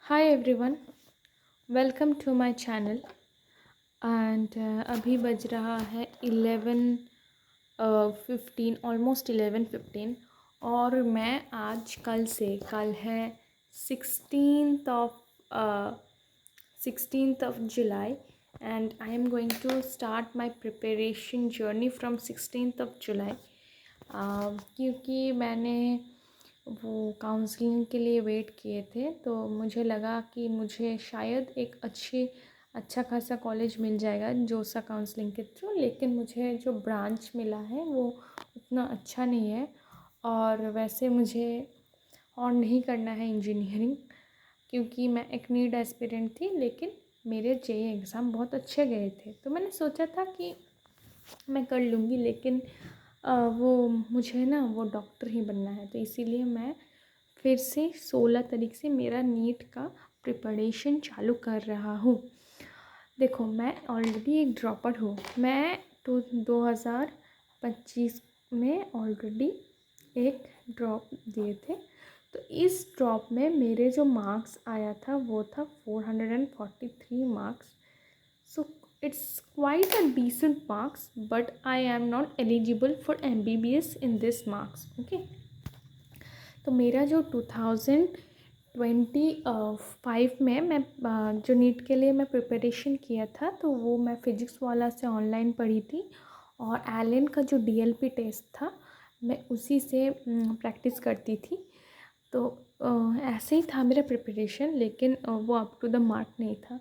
Hi everyone, welcome to my channel. And अभी बज रहा है 11:15, ऑलमोस्ट 11:15। और मैं आज कल है 16th of July, and I am going to start my preparation journey from 16th of July. क्योंकि मैंने वो काउंसलिंग के लिए वेट किए थे, तो मुझे लगा कि मुझे शायद एक अच्छा खासा कॉलेज मिल जाएगा जोसा काउंसलिंग के थ्रू। लेकिन मुझे जो ब्रांच मिला है वो उतना अच्छा नहीं है, और वैसे मुझे और नहीं करना है इंजीनियरिंग, क्योंकि मैं एक नीट एस्पिरेंट थी। लेकिन मेरे जेईई एग्ज़ाम बहुत अच्छे गए थे, तो मैंने सोचा था कि मैं कर लूँगी। लेकिन वो मुझे ना वो डॉक्टर ही बनना है, तो इसीलिए मैं फिर से 16 तारीख से मेरा नीट का प्रिपरेशन चालू कर रहा हूँ। देखो, मैं ऑलरेडी एक ड्रॉपर हूँ। मैं 2025 में ऑलरेडी एक ड्रॉप दिए थे। तो इस ड्रॉप में मेरे जो मार्क्स आया था वो था 443 marks. So it's quite a decent marks, but I am not eligible for MBBS in this marks. Okay. तो मेरा जो 2025 में मैं जो नीट के लिए मैं प्रिपरेशन किया था, तो वो मैं फ़िज़िक्स वाला से ऑनलाइन पढ़ी थी। और एलन का जो DLP टेस्ट था, मैं उसी से प्रैक्टिस करती थी। तो ऐसे ही था मेरा प्रिपरेशन, लेकिन वो अप टू द मार्क नहीं था।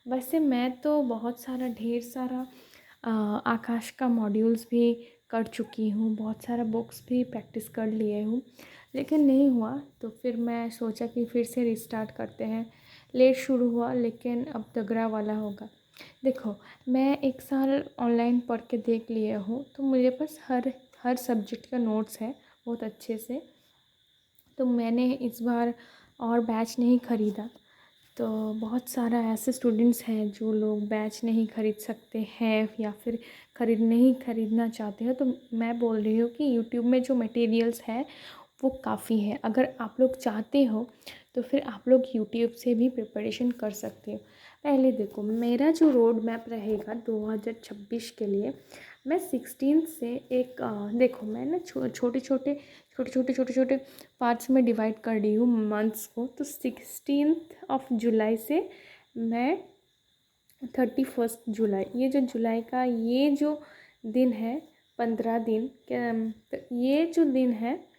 वैसे मैं तो बहुत सारा ढेर सारा आकाश का मॉड्यूल्स भी कर चुकी हूँ, बहुत सारा बुक्स भी प्रैक्टिस कर लिए हूँ, लेकिन नहीं हुआ। तो फिर मैं सोचा कि फिर से रिस्टार्ट करते हैं। लेट शुरू हुआ, लेकिन अब तगड़ा वाला होगा। देखो, मैं एक साल ऑनलाइन पढ़ के देख लिया हूँ, तो मेरे पास हर सब्जेक्ट का नोट्स है बहुत अच्छे से। तो मैंने इस बार और बैच नहीं ख़रीदा। तो बहुत सारा ऐसे स्टूडेंट्स हैं जो लोग बैच नहीं ख़रीद सकते हैं, या फिर ख़रीदना चाहते हैं। तो मैं बोल रही हूँ कि यूट्यूब में जो मटेरियल्स है वो काफ़ी है। अगर आप लोग चाहते हो तो फिर आप लोग यूट्यूब से भी प्रिपरेशन कर सकते हो। पहले देखो, मेरा जो रोड मैप रहेगा 2026 के लिए, मैं 16 से एक देखो, मैं ना छोटे छोटे पार्ट्स में डिवाइड कर रही हूँ मंथ्स को। तो 16 जुलाई से मैं 31 जुलाई, ये जो जुलाई का ये जो दिन है, 15 दिन क्या, तो ये जो दिन है,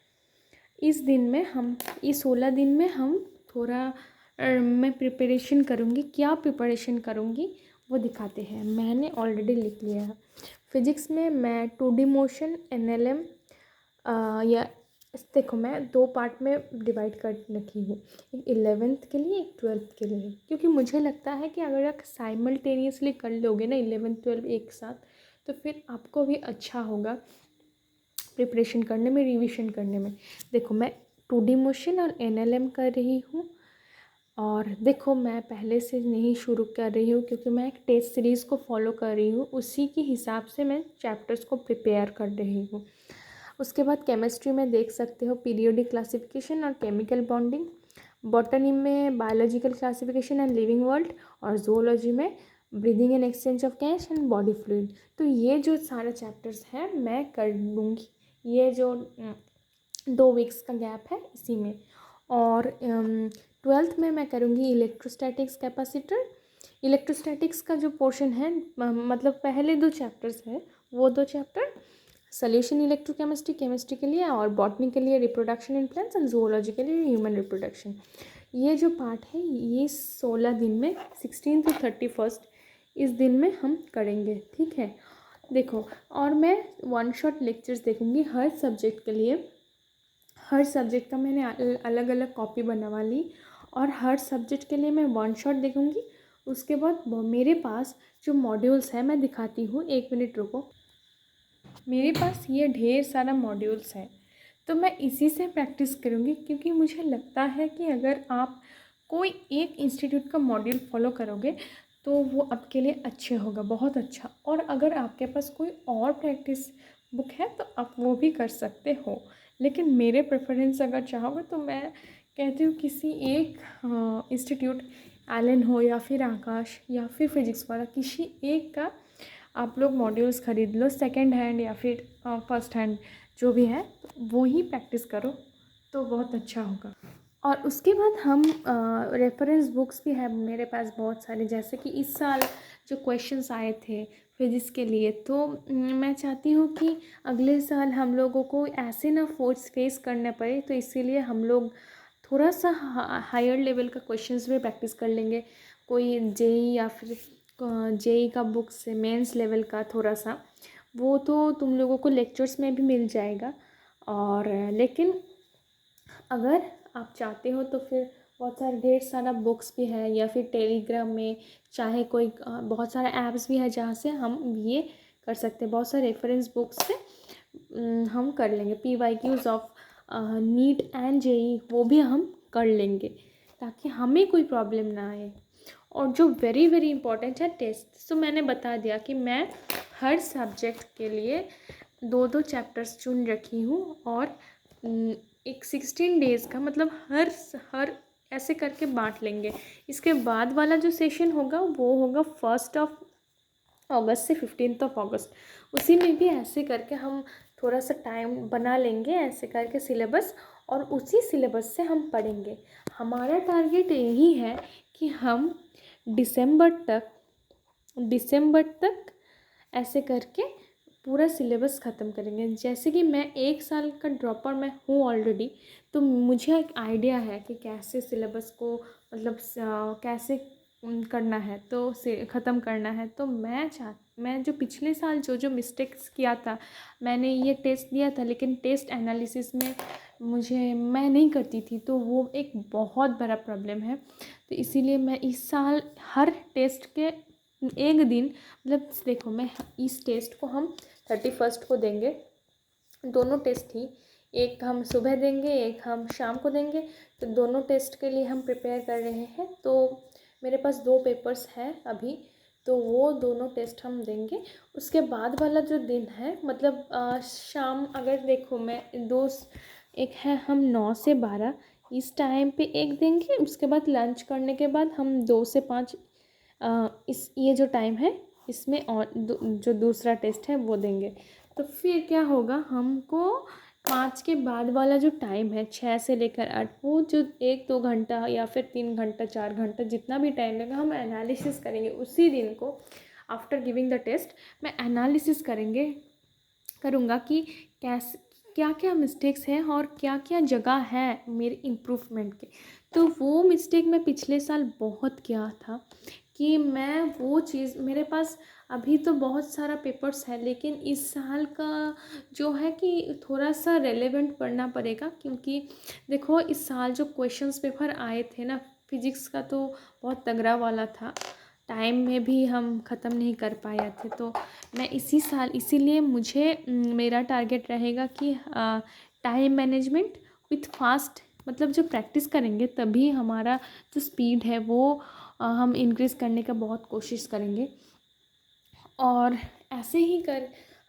इस दिन में हम इस 16 दिन में हम थोड़ा मैं प्रिपरेशन करूँगी। क्या प्रिपरेशन करूँगी वो दिखाते हैं। मैंने ऑलरेडी लिख लिया है। फिज़िक्स में मैं 2D मोशन, NLM, या देखो, मैं 2 पार्ट में डिवाइड कर रखी हूँ, एक 11th के लिए, एक 12th के लिए। क्योंकि मुझे लगता है कि अगर आप साइमल्टेनियसली कर लोगे ना 11 12 एक साथ, तो फिर आपको भी अच्छा होगा प्रिपरेशन करने में, रिवीजन करने में। देखो, मैं 2D मोशन और NLM कर रही हूँ। और देखो, मैं पहले से नहीं शुरू कर रही हूँ, क्योंकि मैं एक टेस्ट सीरीज़ को फॉलो कर रही हूँ। उसी के हिसाब से मैं चैप्टर्स को प्रिपेयर कर रही हूँ। उसके बाद केमिस्ट्री में देख सकते हो पीरियोडिक क्लासिफिकेशन और केमिकल बॉन्डिंग। बॉटनी में biological classification and living world. और जूलॉजी में breathing and exchange of gas and body fluid. तो ये जो सारे चैप्टर्स हैं मैं कर लूँगी, ये जो 2 वीक्स का गैप है इसी में। और 12th में मैं करूँगी इलेक्ट्रोस्टैटिक्स कैपेसिटर। इलेक्ट्रोस्टैटिक्स का जो पोर्शन है, मतलब पहले 2 चैप्टर्स है, वो 2 चैप्टर सोल्यूशन इलेक्ट्रोकेमिस्ट्री केमिस्ट्री के लिए, और बॉटनी के लिए reproduction in plants, and zoology के लिए ह्यूमन रिप्रोडक्शन। ये जो पार्ट है ये 16 दिन में, 16 to 31 इस दिन में हम करेंगे, ठीक है। देखो, और मैं 1 शॉट लेक्चर्स देखूँगी हर सब्जेक्ट के लिए। हर सब्जेक्ट का मैंने अलग अलग कॉपी बनवा ली, और हर सब्जेक्ट के लिए मैं 1 शॉट देखूँगी। उसके बाद मेरे पास जो मॉड्यूल्स हैं, मैं दिखाती हूँ, 1 मिनट रुको। मेरे पास ये ढेर सारा मॉड्यूल्स हैं, तो मैं इसी से प्रैक्टिस करूँगी। क्योंकि मुझे लगता है कि अगर आप कोई एक इंस्टीट्यूट का मॉड्यूल फॉलो करोगे तो वो आपके लिए अच्छे होगा, बहुत अच्छा। और अगर आपके पास कोई और प्रैक्टिस बुक है तो आप वो भी कर सकते हो। लेकिन मेरे प्रेफरेंस अगर चाहोगे तो मैं कहती हूँ किसी एक इंस्टीट्यूट, एलन हो या फिर आकाश या फिर फिजिक्स वाला, किसी एक का आप लोग मॉड्यूल्स ख़रीद लो, सेकंड हैंड या फिर फर्स्ट हैंड, जो भी है वो ही प्रैक्टिस करो तो बहुत अच्छा होगा। और उसके बाद हम रेफरेंस बुक्स भी है मेरे पास बहुत सारे, जैसे कि इस साल जो क्वेश्चंस आए थे फिजिक्स के लिए, तो मैं चाहती हूँ कि अगले साल हम लोगों को ऐसे ना फोर्स फेस करना पड़े, तो इसीलिए हम लोग थोड़ा सा हायर लेवल का क्वेश्चंस भी प्रैक्टिस कर लेंगे। कोई जेई या फिर जेई का बुक से मेंस लेवल का थोड़ा सा, वो तो तुम लोगों को लेक्चर्स में भी मिल जाएगा। और लेकिन अगर आप चाहते हो तो फिर बहुत सारे ढेर सारा बुक्स भी है, या फिर टेलीग्राम में चाहे कोई बहुत सारा ऐप्स भी है जहाँ से हम ये कर सकते हैं। बहुत सारे रेफरेंस बुक्स से हम कर लेंगे। PYQs of NEET and JEE वो भी हम कर लेंगे, ताकि हमें कोई प्रॉब्लम ना आए। और जो वेरी वेरी इंपॉर्टेंट है टेस्ट, तो मैंने बता दिया कि मैं हर सब्जेक्ट के लिए 2-2 चैप्टर्स चुन रखी हूँ, और एक 16 डेज़ का, मतलब हर ऐसे करके बांट लेंगे। इसके बाद वाला जो सेशन होगा वो होगा 1 अगस्त से 15 अगस्त। उसी में भी ऐसे करके हम थोड़ा सा टाइम बना लेंगे ऐसे करके सिलेबस, और उसी सिलेबस से हम पढ़ेंगे। हमारा टारगेट यही है कि हम दिसंबर तक ऐसे करके पूरा सिलेबस ख़त्म करेंगे। जैसे कि मैं 1 साल का ड्रॉपर मैं हूँ ऑलरेडी, तो मुझे एक आइडिया है कि कैसे सिलेबस को मतलब कैसे करना है, तो से ख़त्म करना है। तो मैं जो पिछले साल जो मिस्टेक्स किया था, मैंने ये टेस्ट दिया था लेकिन टेस्ट एनालिसिस में मैं नहीं करती थी, तो वो एक बहुत बड़ा प्रॉब्लम है। तो इसीलिए मैं इस साल हर टेस्ट के एक दिन, मतलब देखो मैं इस टेस्ट को हम 31 को देंगे, दोनों टेस्ट ही, एक हम सुबह देंगे एक हम शाम को देंगे। तो दोनों टेस्ट के लिए हम प्रिपेयर कर रहे हैं। तो मेरे पास 2 पेपर्स हैं अभी, तो वो दोनों टेस्ट हम देंगे। उसके बाद वाला जो दिन है, मतलब शाम, अगर देखो मैं एक है हम 9 से 12 इस टाइम पे एक देंगे। उसके बाद लंच करने के बाद हम 2 से 5 इस ये जो टाइम है इसमें, और जो दूसरा टेस्ट है वो देंगे। तो फिर क्या होगा, हमको 5 के बाद वाला जो टाइम है 6 से लेकर 8, वो जो 1-2 घंटा या फिर 3 घंटा 4 घंटा जितना भी टाइम लगेगा, हम एनालिसिस करेंगे उसी दिन को। आफ्टर गिविंग द टेस्ट मैं एनालिसिस करूँगा कि कैसे क्या क्या मिस्टेक्स हैं और क्या क्या जगह है मेरे इम्प्रूवमेंट के। तो वो मिस्टेक मैं पिछले साल बहुत किया था, कि मैं वो चीज़, मेरे पास अभी तो बहुत सारा पेपर्स है, लेकिन इस साल का जो है कि थोड़ा सा रेलेवेंट पढ़ना पड़ेगा। क्योंकि देखो इस साल जो क्वेश्चंस पेपर आए थे ना, फिजिक्स का तो बहुत तगड़ा वाला था, टाइम में भी हम ख़त्म नहीं कर पाए थे। तो मैं इसीलिए मेरा टारगेट रहेगा कि टाइम मैनेजमेंट विथ फास्ट, मतलब जो प्रैक्टिस करेंगे तभी हमारा जो स्पीड है वो हम इंक्रीज़ करने का बहुत कोशिश करेंगे। और ऐसे ही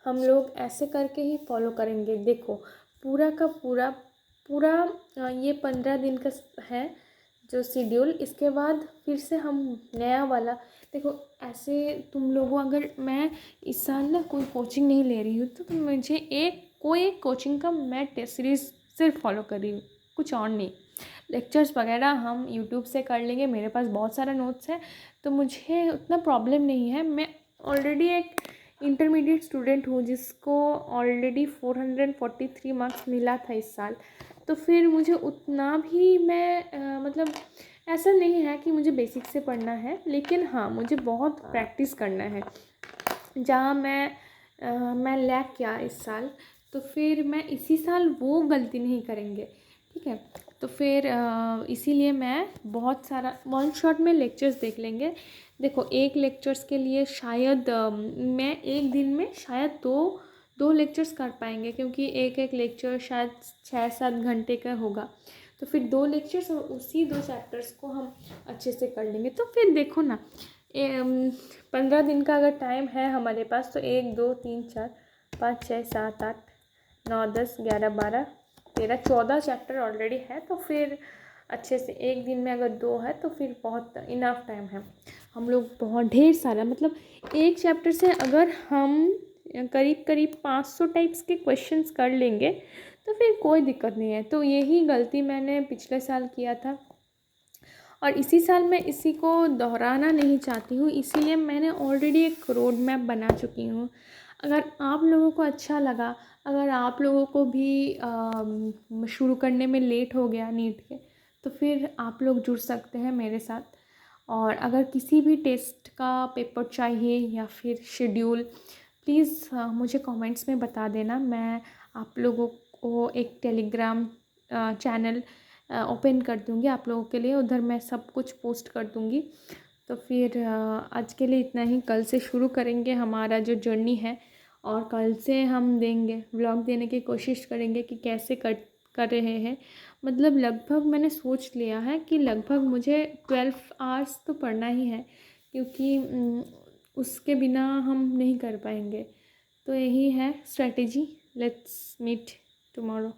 हम लोग ऐसे करके ही फॉलो करेंगे। देखो पूरा का पूरा ये 15 दिन का है जो शेड्यूल। इसके बाद फिर से हम नया वाला, देखो ऐसे तुम लोगों, अगर मैं इस साल ना कोई कोचिंग नहीं ले रही हूँ, तो मुझे एक कोचिंग का मैं टेस्ट सीरीज़ सिर्फ फॉलो कर रही हूँ, कुछ और नहीं। लेक्चर्स वगैरह हम यूट्यूब से कर लेंगे, मेरे पास बहुत सारा नोट्स है, तो मुझे उतना प्रॉब्लम नहीं है। मैं ऑलरेडी एक इंटरमीडिएट स्टूडेंट हूँ जिसको ऑलरेडी 443 मार्क्स मिला था इस साल। तो फिर मुझे उतना भी मतलब ऐसा नहीं है कि मुझे बेसिक से पढ़ना है, लेकिन हाँ मुझे बहुत प्रैक्टिस करना है। जहाँ मैं लैग किया इस साल, तो फिर मैं इसी साल वो गलती नहीं करेंगे, ठीक है। तो फिर इसीलिए मैं बहुत सारा वन शॉट में लेक्चर्स देख लेंगे। देखो एक लेक्चर्स के लिए शायद मैं एक दिन में शायद दो लेक्चर्स कर पाएंगे, क्योंकि एक लेक्चर शायद 6-7 घंटे का होगा। तो फिर 2 लेक्चर्स और उसी 2 चैप्टर्स को हम अच्छे से कर लेंगे। तो फिर देखो ना, 15 दिन का अगर टाइम है हमारे पास, तो 1 2 3 4 5 6 7 8 9 10 11 12 13 14 चैप्टर ऑलरेडी है। तो फिर अच्छे से। एक दिन में अगर 2 है तो फिर बहुत इनफ टाइम है। हम लोग बहुत ढेर सारा मतलब एक चैप्टर से अगर हम करीब करीब 500 टाइप्स के क्वेश्चंस कर लेंगे तो फिर कोई दिक्कत नहीं है। तो यही गलती मैंने पिछले साल किया था और इसी साल मैं इसी को दोहराना नहीं चाहती हूँ, इसीलिए मैंने ऑलरेडी एक रोड मैप बना चुकी हूँ। अगर आप लोगों को अच्छा लगा, अगर आप लोगों को भी शुरू करने में लेट हो गया नीट के, तो फिर आप लोग जुड़ सकते हैं मेरे साथ। और अगर किसी भी टेस्ट का पेपर चाहिए या फिर शेड्यूल, प्लीज़ मुझे कमेंट्स में बता देना। मैं आप लोगों को एक टेलीग्राम चैनल ओपन कर दूँगी आप लोगों के लिए, उधर मैं सब कुछ पोस्ट कर दूँगी। तो फिर आज के लिए इतना ही। कल से शुरू करेंगे हमारा जो जर्नी है और कल से हम देंगे व्लॉग देने की कोशिश करेंगे कि कैसे कर रहे हैं। मतलब लगभग मैंने सोच लिया है कि लगभग मुझे 12 आवर्स तो पढ़ना ही है, क्योंकि उसके बिना हम नहीं कर पाएंगे। तो यही है स्ट्रैटेजी। Let's meet tomorrow.